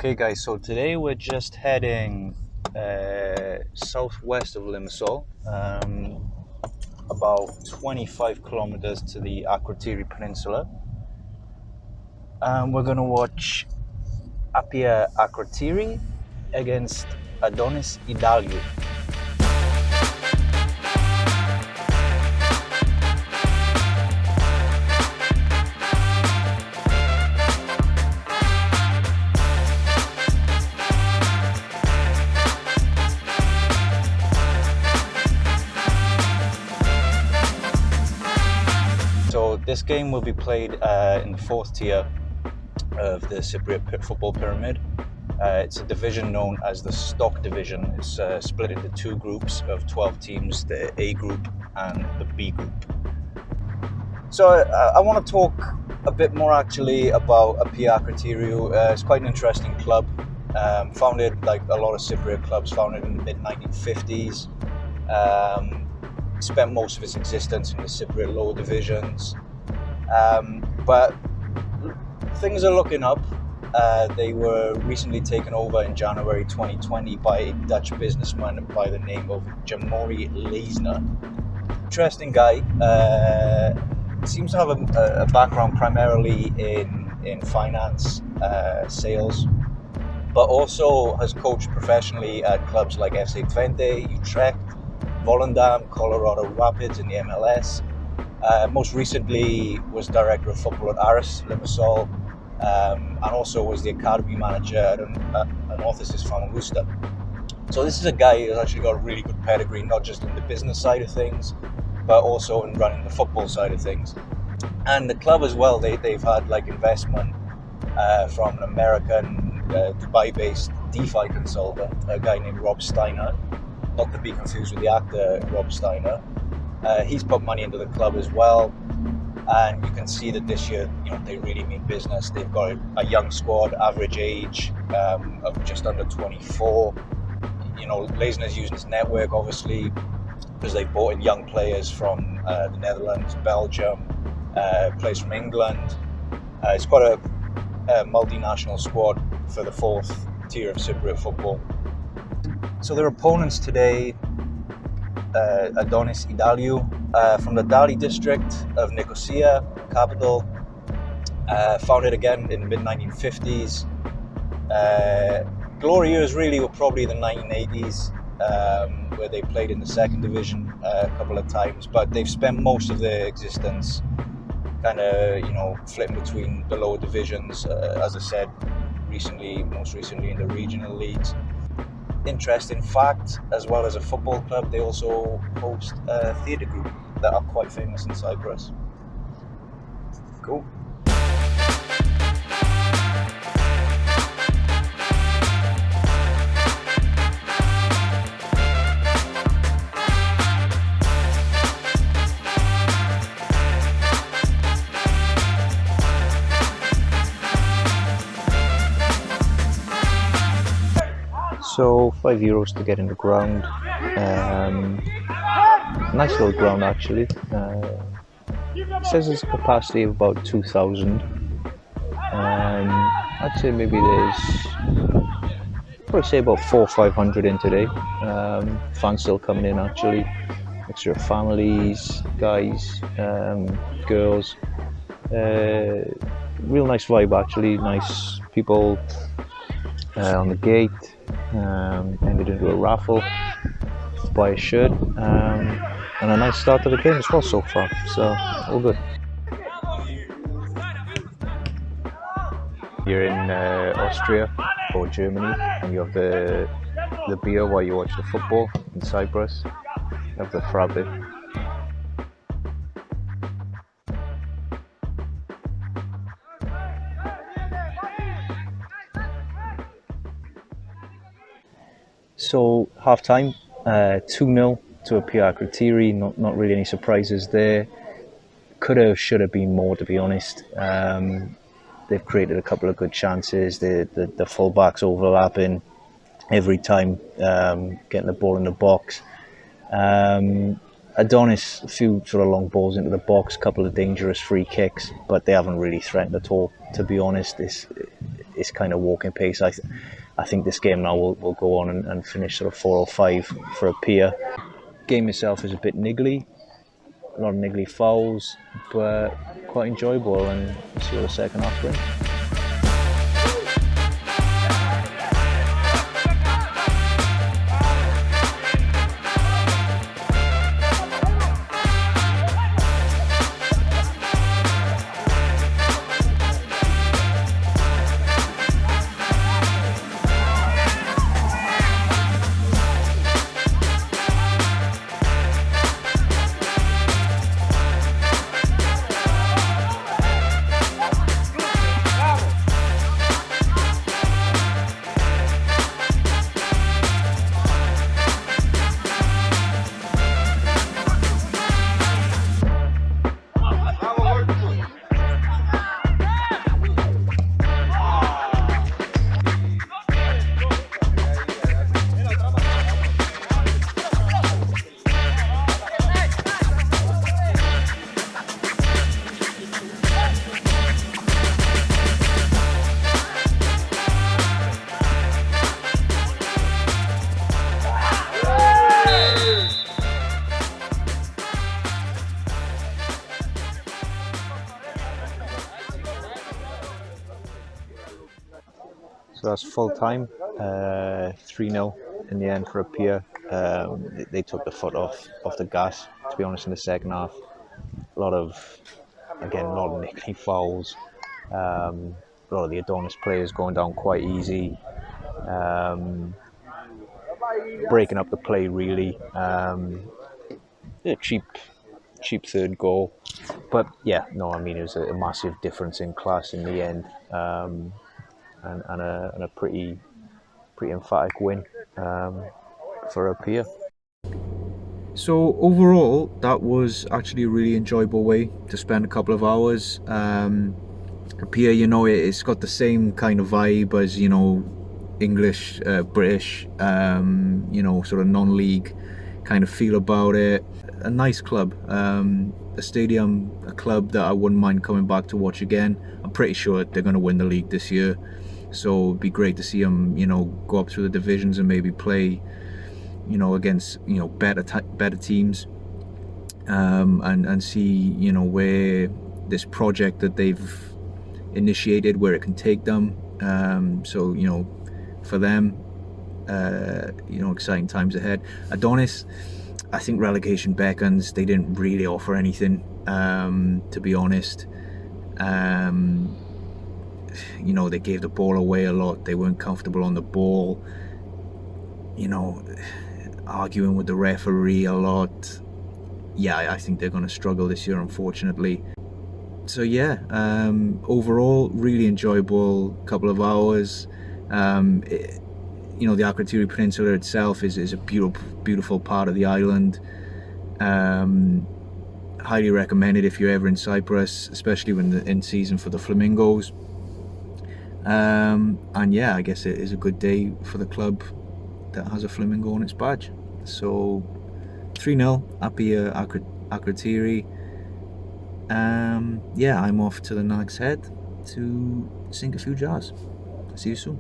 Okay guys, so today we're just heading southwest of Limassol, about 25 kilometers to the Akrotiri Peninsula. We're going to watch APEA Akrotiri against Adonis Idalious. So this game will be played in the fourth tier of the Cypriot football pyramid. It's a division known as the STOK division. It's split into two groups of 12 teams, the A group and the B group. So I want to talk a bit more actually about APEA Akrotiri. It's quite an interesting club, founded like a lot of Cypriot clubs, founded in the mid-1950s. Spent most of its existence in the Cypriot lower divisions, but things are looking up. They were recently taken over in January 2020 by a Dutch businessman by the name of Jamori Leisner. Interesting guy. Seems to have a background primarily in finance, sales, but also has coached professionally at clubs like FC Twente, Utrecht, Volendam, Colorado Rapids in the MLS. Most recently was director of football at Aris, Limassol, and also was the academy manager at an Orthosis Famagusta. So this is a guy who's actually got a really good pedigree, not just in the business side of things, but also in running the football side of things. And the club as well, they've had like investment from an American Dubai-based DeFi consultant, a guy named Rob Steiner, not to be confused with the actor Rob Steiner. He's put money into the club as well, and you can see that this year, they really mean business. They've got a young squad, average age of just under 24. Leisner's using his network obviously because they brought in young players from the Netherlands, Belgium, players from England. It's quite a multinational squad for the fourth tier of Cypriot football. So their opponents today, Adonis Idaliou from the Dali district of Nicosia, capital, founded again in the mid-1950s. Glory years really were probably the 1980s, where they played in the second division a couple of times, but they've spent most of their existence kind of, flipping between the lower divisions, as I said, most recently in the regional leagues. Interesting fact, as well as a football club, they also host a theatre group that are quite famous in Cyprus. Cool. So €5 to get in the ground. Nice little ground actually. It says there's a capacity of about 2,000. I'd say maybe probably say about 400 or 500 in today. Fans still coming in actually. Mixture of families, guys, girls. Real nice vibe actually. Nice people on the gate. Ended into a raffle to buy a shirt, and a nice start to the game as well so far, so all good. You're in Austria or Germany and you have the beer while you watch the football. In Cyprus you have the frappe. So half time, 2-0 to APEA Akrotiri. Not really any surprises there. Should have been more, to be honest. They've created a couple of good chances. The fullbacks overlapping every time, getting the ball in the box. Adonis, a few sort of long balls into the box, a couple of dangerous free kicks, but they haven't really threatened at all, to be honest. it's kind of walking pace. I think this game now will go on and finish sort of 4 or 5 for APEA. Game itself is a bit niggly, a lot of niggly fouls, but quite enjoyable, and we'll see what the second half brings. So that's full time, 3-0 in the end for APEA. They took the foot off the gas, to be honest, in the second half. A lot of niggly fouls. A lot of the Adonis players going down quite easy, breaking up the play really. Cheap third goal, but yeah, no, I mean, it was a massive difference in class in the end, and a pretty emphatic win for APEA. So overall, that was actually a really enjoyable way to spend a couple of hours. APEA, you know, it's got the same kind of vibe as, you know, English, British, you know, sort of non-league kind of feel about it. A nice club, a stadium, a club that I wouldn't mind coming back to watch again. I'm pretty sure they're going to win the league this year, so it'd be great to see them, you know, go up through the divisions and maybe play, you know, against, you know, better teams, and see, you know, where this project that they've initiated, where it can take them. So, you know, for them, you know, exciting times ahead. Adonis, I think relegation beckons. They didn't really offer anything, to be honest. You know, they gave the ball away a lot. They weren't comfortable on the ball. You know, arguing with the referee a lot. Yeah, I think they're going to struggle this year, unfortunately. So yeah, overall, really enjoyable couple of hours. You know, the Akrotiri Peninsula itself is a beautiful part of the island. Highly recommended if you're ever in Cyprus, especially when in season for the flamingos. And yeah, I guess it is a good day for the club that has a flamingo on its badge. So 3-0 APEA Akrotiri. Yeah, I'm off to the Nag's Head to sink a few jars. See you soon.